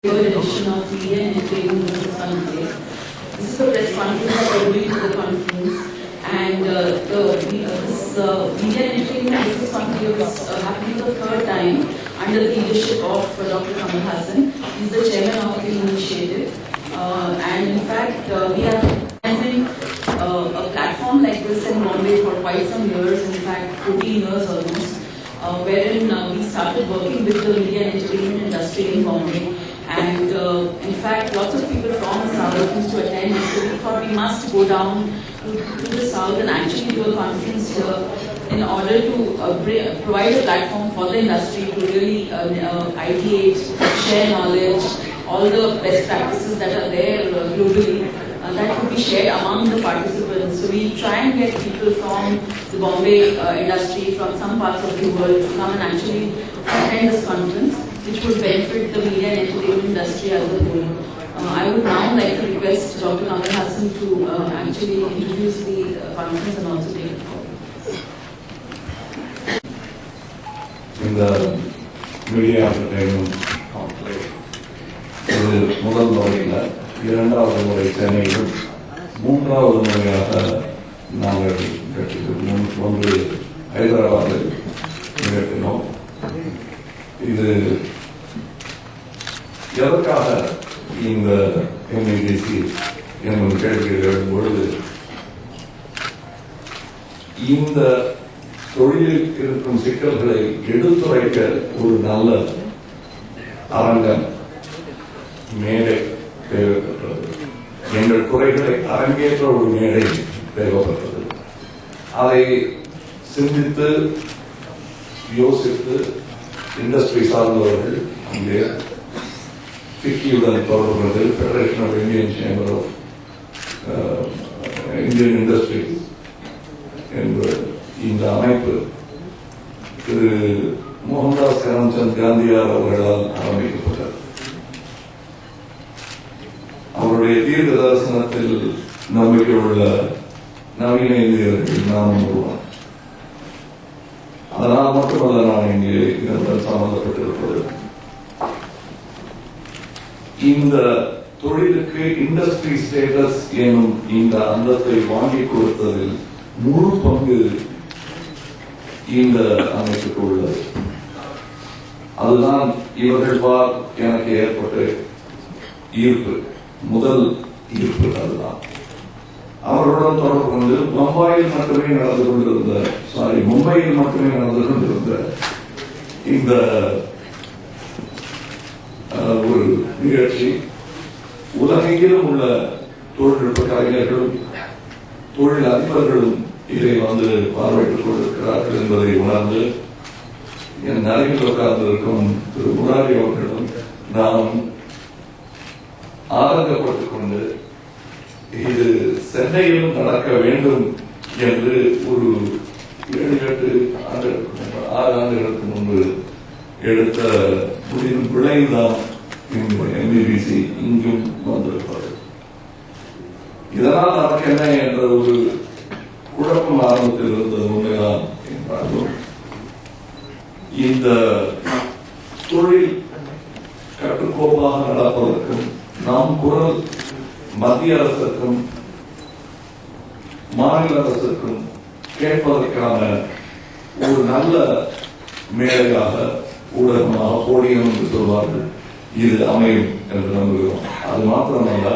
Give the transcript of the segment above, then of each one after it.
edition of Media and Entertainment Business Conference. This is the press conference that we're doing for the conference, and this Media and Entertainment Business Conference is happening for the third time under the leadership of Dr. Kamal Hassan. He's the chairman of the initiative, and in fact we are organizing a platform like this in Bombay for quite some years, in fact 14 years almost, wherein we started working with the media and entertainment industry in Bombay. And in fact, lots of people from the south used to attend, so we thought we must go down to the south and actually do a conference here in order to provide a platform for the industry to really ideate, share knowledge, all the best practices that are there globally that could be shared among the participants. So we try and get people from the Bombay industry, from some parts of the world to come and actually attend this conference, which would benefit the media and entertainment industry as a whole. I would now like to request Dr. Kamal Hassan to actually introduce the conference and also take it forward. In the media entertainment complex, முதல் முறையில் இரண்டாவது முறை சென்னையிலும் மூன்றாவது முறையாக நாங்கள் ஒன்று ஹைதராபாத்தில் நிகழ்த்தினோம். இது எதற்காக இந்த எம்இடிசி என்னும் கேள்விகள் எழும்பொழுது, இந்த தொழிலில் இருக்கும் சிக்கல்களை எடுத்துரைக்க ஒரு நல்ல அரங்கம், மேடை தேவைப்பட்டது. எங்கள் குறைகளை அரங்கேற்ற ஒரு மேடை தேவைப்பட்டது. அதை சிந்தித்து யோசித்து இண்டஸ்ட்ரி சார்ந்தவர்கள் அங்கே ஃபிக்கியுடன் தொடர்பு கொண்டு federation of Indian chamber of Indian industry என்ற இந்த அமைப்பு திரு மோகன்தாஸ் கரம்சந்த் காந்தியார் அவர்களால் ஆரம்பிக்கப்பட்டது. அவருடைய தீர்க்க தரிசனத்தில் நம்பிக்கை உள்ள நவீன இந்தியர்கள் நானும் ஒருவன். அதனால் மட்டுமல்ல நான் இங்கே இதனுடன் சம்பந்தப்பட்டிருப்பது. இந்த தொழிலுக்கு இண்டஸ்ட்ரி ஸ்டேட்டஸ் எனும் இந்த அந்தத்தை வாங்கி கொடுத்ததில் முழு பங்கு இந்த அமைப்புக்கு உள்ளது. அதுதான் இவர்கள் பார் எனக்கு ஏற்பட்ட ஈர்ப்பு, முதல் ஈர்ப்பு அதுதான். அவர்களுடன் தொடர்பு கொண்டு மும்பையில் மட்டுமே நடந்து கொண்டிருந்த இந்த ஒரு நிகழ்ச்சி உலகெங்கிலும் உள்ள தொழில்நுட்ப கலைஞர்களும் தொழில் அதிபர்களும் இதை வந்து பார்வையிட்டுக் கொண்டிருக்கிறார்கள் என்பதை உணர்ந்து என் அருகில் உட்கார்ந்திருக்கும் திரு முராரி அவர்களும் நாம் ஆரங்கப்பட்டுக் கொண்டு இது சென்னையிலும் நடக்க வேண்டும் என்று ஒரு 7-8 ஆண்டுகளுக்கு முன்பு எடுத்த முடிவின் விளைவுதான் இந்த எம்இடிசி இங்கும் வந்திருப்பது. இதனால் நமக்கு என்ன என்ற ஒரு குழப்பம் ஆரம்பத்தில் இருந்தது உண்மைதான் என்றாலும், இந்த தொழில் கட்டுக்கோப்பாக நடப்பதற்கும் நாம் குரல் மத்திய அரசுக்கும் மாநில அரசுக்கும் கேட்பதற்கான ஒரு நல்ல மேடையாக, ஊடகமாக, போடியம் என்று சொல்வார்கள், இது அமையும் என்று நம்புகிறோம். அது மாத்திரமல்ல,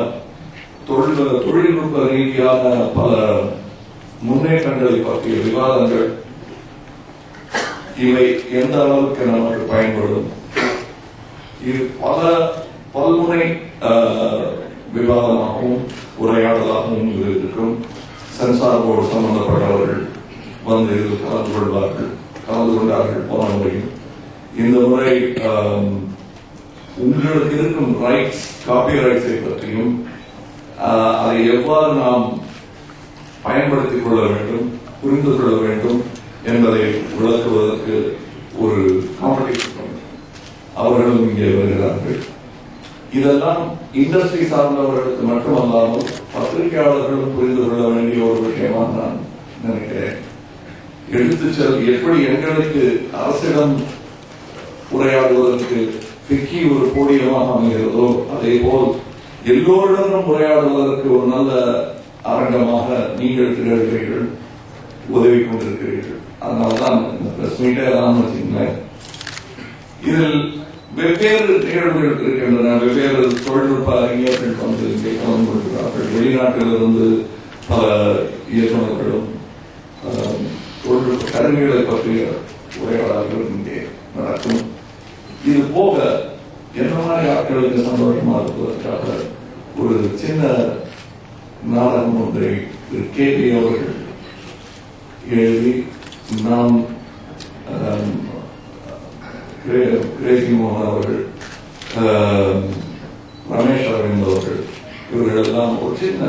தொழில்நுட்ப ரீதியான பல முன்னேற்றங்களை பற்றிய விவாதங்கள் இவை எந்த அளவுக்கு நமக்கு பயன்படும், இது பல்முனை விவாதமாகவும் உரையாடலாகவும் இருக்கும். சென்சார் போர்டு சம்பந்தப்பட்டவர்கள் வந்து இதில் கலந்து கொண்டார்கள் போன முறையும். இந்த முறை உங்களுக்கு இருக்கும் ரைட்ஸ், காப்பி ரைட்ஸை பற்றியும் அதை எவ்வாறு நாம் பயன்படுத்திக் கொள்ள வேண்டும், புரிந்து கொள்ள வேண்டும் என்பதை விளக்குவதற்கு ஒரு காம்படிஷன் அவர்களும் இங்கே வருகிறார்கள். இதெல்லாம் இண்டஸ்ட்ரி சார்ந்தவர்களுக்கு மட்டுமல்லாமல் பத்திரிகையாளர்களும் புரிந்து கொள்ள வேண்டிய ஒரு விஷயமாக நான் நினைக்கிறேன். எடுத்து எப்படி எங்களுக்கு அரசிடம் உரையாடுவதற்கு FICCI ஒரு போடியமாக அமைகிறதோ அதே போல் எல்லோருடனும் உரையாடுவதற்கு ஒரு நல்ல அரங்கமாக நீங்கள் திகழ்கிறீர்கள், உதவி கொண்டிருக்கிறீர்கள். அதனால்தான் இந்த பிரஸ் மீட்டே தான் வச்சுங்களேன். இதில் வெவ்வேறு நிகழ்வுகள் இருக்கின்றன. வெவ்வேறு தொழில்நுட்ப அறிஞர்கள் வந்து இங்கே கலந்து கொள்கிறார்கள். வெளிநாட்டிலிருந்து பல இயக்குநர்களும் தொழில்நுட்ப கருவிகளை பற்றிய உரையாடல்கள் இங்கே நடக்கும். இது போக என்ன மாதிரி ஆட்களுக்கு சந்தோஷமா இருப்பதற்காக ஒரு சின்ன நாடகம் ஒன்றை கேள்வி அவர்கள் எழுதி நாம் கிரேசி மோகன் அவர்கள், ரமேஷ் அரவிந்த் அவர்கள், இவர்கள் எல்லாம் ஒரு சின்ன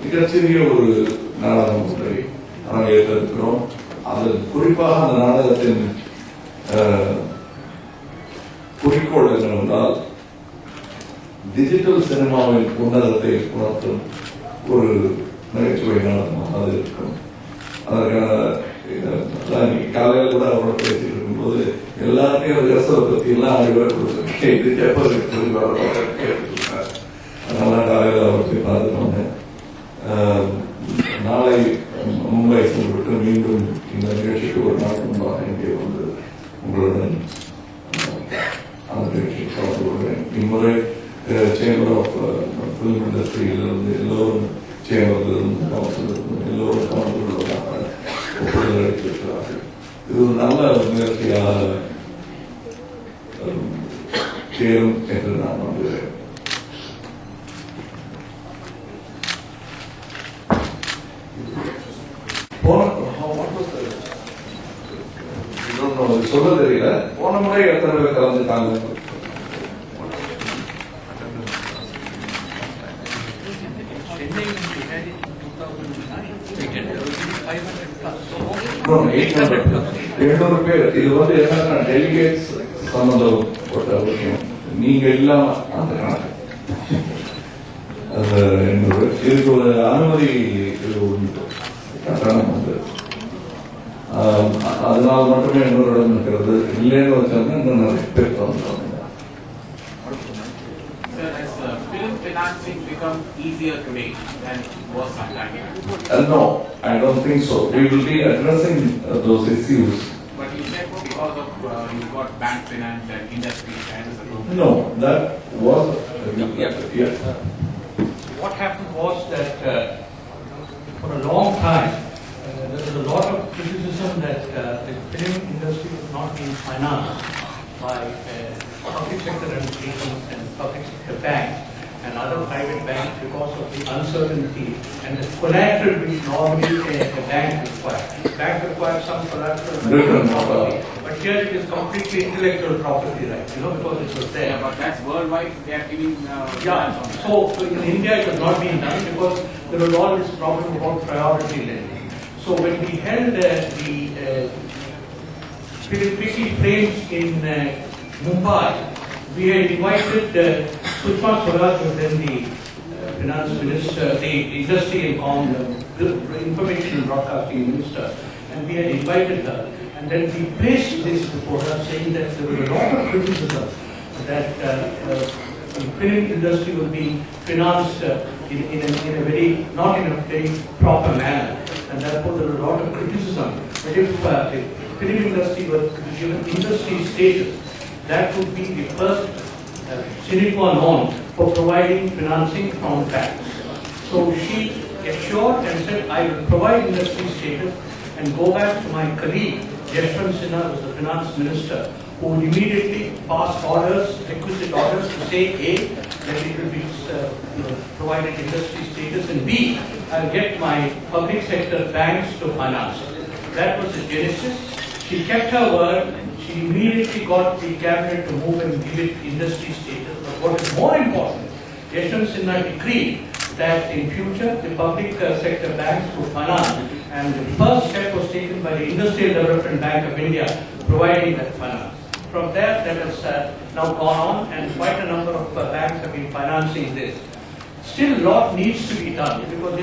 மிகச்சிறிய ஒரு நாடகம் ஒன்றை அரங்கேற்றிருக்கிறோம். அது குறிப்பாக அந்த நாடகத்தின் குறிக்கோள் என்னவென்றால் டிஜிட்டல் சினிமாவின் உன்னதத்தை உணர்த்தும் ஒரு நகைச்சுவை நாடகமாக அது இருக்கும். அதற்கான காலையில் கூட அவரோட பேசிட்டு இருக்கும்போது எல்லாத்தையும் ரசத்தை பத்தி எல்லாம் அறிவுரை கொடுத்துருக்கேன். அதனால காலையில் அவர் போய் பார்த்துக்கோங்க. நாளை மும்பை சென்றுவிட்டு மீண்டும் இந்த நிகழ்ச்சிக்கு ஒரு நாள் முன்பாக இங்கே வந்து உங்களுடன் அந்த நிகழ்ச்சியை கலந்து கொள்வேன். இம்முறை சேம்பர் ஆஃப் ஃபிலிம் இண்டஸ்ட்ரியிலிருந்து எல்லோரும், சேம்பரிலிருந்து கவுன்சிலிருந்து எல்லோரும் கலந்து கொள்வதாக ஒப்புதல் அளித்திருக்கிறார்கள். இது ஒரு நல்ல முயற்சியாக சேரும் என்று நான் நம்புகிறேன். சொல்ல தெரியல. போன முறை எத்தனை பேர் கலந்துட்டாங்க? பேர். இது வந்து என்னன்னா டெலிகேட்ஸ் சம்பந்தப்பட்ட விஷயம். நீங்க இல்லாம அந்த கணக்கு இதுக்கு ஒரு அனுமதி கட்டணம் வந்து அதனால மட்டுமே இன்னொரு இடம் இருக்கிறது. இல்லைன்னு வச்சாங்கன்னா இன்னும் நிறைய பேர் வந்துட்டாங்க. Financing become easier today than it was some time ago? No, I don't think so. We will be addressing those issues. But you said because of you got bank finance and industry finance. No, that was yeah. What happened was that for a long time there was a lot of criticism that the film industry was not being financed by public sector entities and public sector banks and other private banks because of the uncertainty and the collateral which normally a bank requires. The bank requires some collateral, but here it is completely intellectual property right, because it was there. Yeah, but that's worldwide. They are giving. So in India it was not being done because there was all this problem about priority lending. So when we held the FICCI frames in Mumbai, we had invited Sushma Swaraj, who was then the finance minister, the industry and information and broadcasting minister, and we had invited her. And then we placed this before her, saying that there was a lot of criticism that the film industry was being financed in a very, not in a very proper manner, and therefore there was a lot of criticism. But if the film industry was given industry status, that would be the first sine qua non for providing financing from banks. So she assured and said, I will provide industry status and go back to my colleague, Yashwant Sinha, who was the finance minister, who would immediately pass orders, requisite orders to say A, that it will be provided industry status, and B, I'll get my public sector banks to finance it. That was the genesis. She kept her word. She immediately got the cabinet to move and give it industry status. But what is more important, Yashwant Sinha decreed that in future the public sector banks would finance, and the first step was taken by the Industrial Development Bank of India, providing that finance. From there, that has now gone on, and quite a number of banks have been financing this. Still, a lot needs to be done because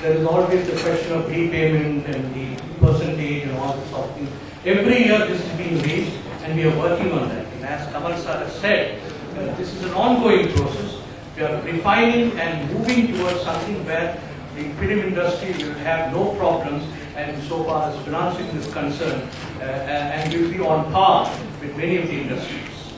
there is always the question of repayment and the percentage and all this sort of thing. Every year this is being raised, and we are working on that. as Kamal sir has said, this is an ongoing process. We are refining and moving towards something where the film industry will have no problems, and so far as financing is concerned, and will be on par with many of the industries.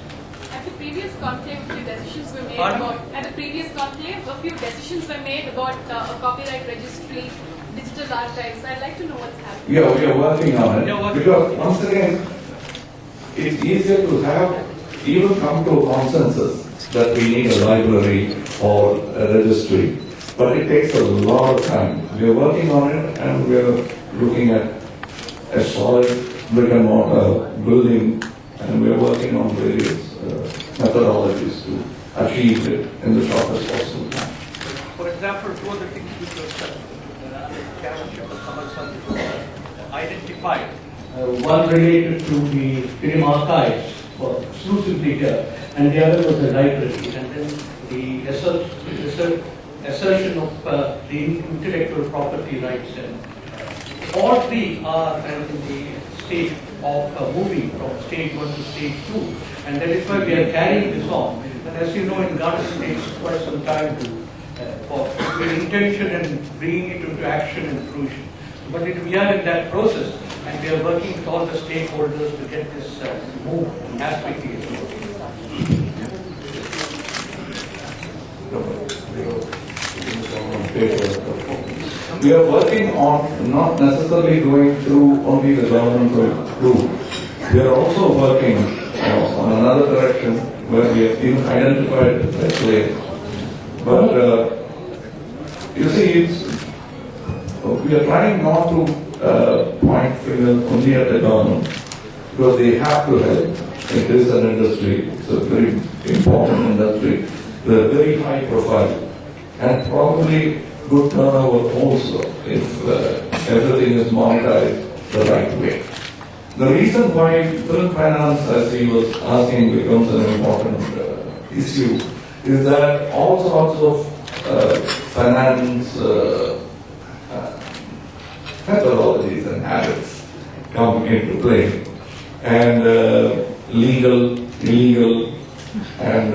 At the previous conclave, a few decisions were made Pardon? about. At the previous conclave, a few decisions were made about a copyright registry, digital archives. I'd like to know what's happening. Yeah, we are working on We are it. working. Because once again, it's easier to have, even come to a consensus that we need a library or a registry. But it takes a lot of time. We are working on it and we are looking at a solid brick and mortar building, and we are working on various methodologies to achieve it in the shortest possible time. For example, two of the things which were chairmanship of Kamal sir identified. One related to the film archives, exclusively here, and the other was the library, and then the assertion of the intellectual property rights. And all three are in the stage of moving from stage 1 to stage 2, and that is why we are carrying this on. And as you know, in Ghana it takes quite some time to for intention and bringing it into action and fruition. But we are in that process, and we are working with all the stakeholders to get this moved as quickly as possible. We are working on not necessarily going through only the governmental route. We are also working on another direction where we have even identified the place. But you see, we are trying not to point fingers only at the government, because they have to help. It is an industry, it's a very important industry, with a very high profile, and probably good turnover also if everything is monetized the right way. The reason why film finance, as he was asking, becomes an important issue is that all sorts of finance methodologies and habits come into play, and legal, illegal, and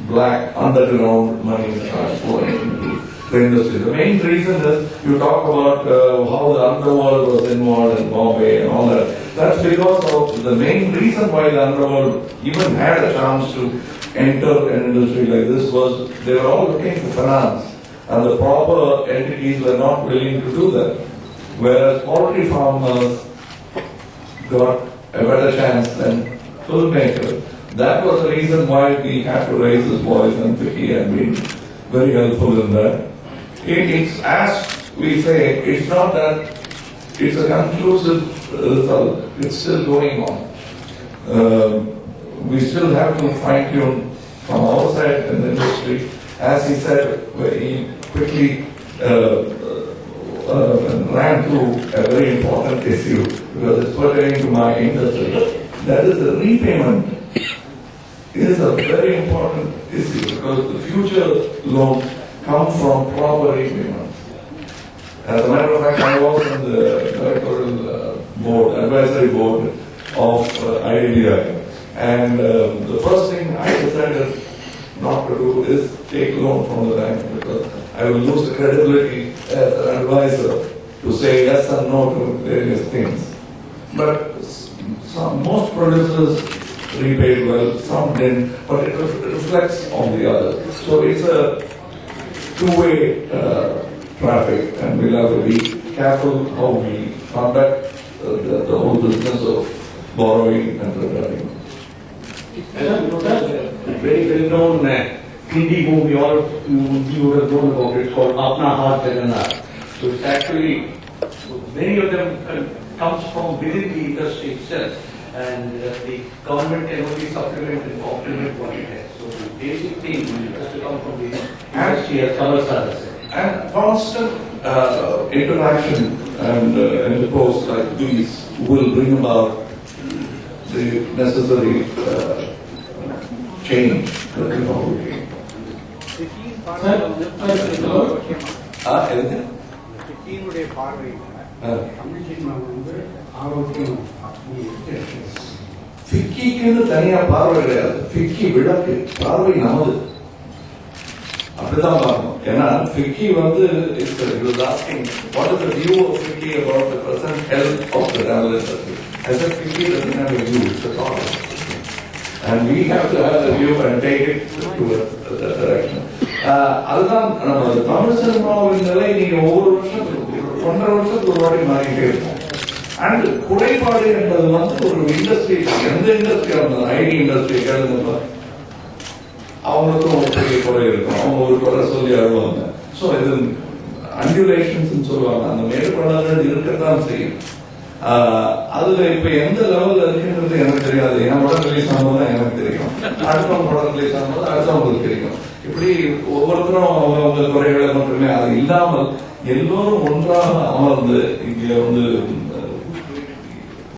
black underground money starts flowing into the industry. The main reason is you talk about how the underworld was involved in Bombay and all that. That's because of the main reason why the underworld even had a chance to enter an industry like this was they were all looking for finance, and the proper entities were not willing to do that. Whereas poultry farmers got a better chance than filmmakers. That was the reason why we had to raise this voice, and Vicky had been very helpful in that. It's as we say, it's not that it's a conclusive result, it's still going on. We still have to fine tune from our side in the industry. As he said, he quickly ran through a very important issue because it's pertaining to my industry. That is the repayment. It is a very important issue because the future loans come from proper repayment. As a matter of fact, I was on the directorial board, advisory board of IDBI, and the first thing I decided not to do is take loan from the bank because I will lose the credibility as an advisor to say yes and no to various things. But most producers repaid well, some didn't, but it reflects on the others. So it's a two-way traffic, and we'll have to be careful how we conduct the whole business of borrowing and returning. Very well-known Hindi movie, all of you would have known about it, called Apna Haath Jagannath. So it's actually, many of them comes from within the industry itself, and the government can only supplement and complement what it has. So the basic thing has to come from the industry, as Kamal sir has said. And constant interaction and intercourse like these will bring about the necessary change that we are looking. Anything? ஃபிக்கிக்குன்னு தனியா பார்வை கிடையாது. FICCI விளக்கு, பார்வை நமது. அப்படிதான் பார்க்கணும். ஏன்னா FICCI வந்து what is the view of FICCI about the present health of the travel industry? As a FICCI doesn't have a view, it's a thought. And we have to have the view and take it to that direction. அதுதான் நம்ம தமிழ் சினிமாவின் நிலை. நீங்க ஒவ்வொரு வருஷத்துக்கு 1.5 வருஷத்துக்கு ஒரு வாட்டி மாறிக்கிட்டே இருக்கும். அண்ட் குறைபாடு என்பது வந்து ஒரு இண்டஸ்ட்ரி, எந்த இண்டஸ்ட்ரியா இருந்தாலும், ஐடி இண்டஸ்ட்ரி கேளுங்க, அவங்களுக்கும் ஒரு பெரிய குறை இருக்கும். அவங்க ஒரு குறை சொல்லி அழுவாங்க. ஸோ இது அன்டியூலேஷன்ஸ் சொல்லுவாங்க. அந்த மேற்கொள்ளாதது இருக்கத்தான் செய்யும். அதுல இப்ப எந்த லெவல்ல இருக்குன்றது எனக்கு தெரியாது. என் படம் ரிலீஸ் ஆகும்போது எனக்கு தெரியும், அடுத்தவங்க படம் ரிலீஸ் ஆகும்போது அடுத்தவங்களுக்கு தெரியும். இப்படி ஒவ்வொருத்தரும் அவங்க குறைகளை மட்டுமே, அது இல்லாமல் எல்லோரும் ஒன்றாக அமர்ந்து இங்க வந்து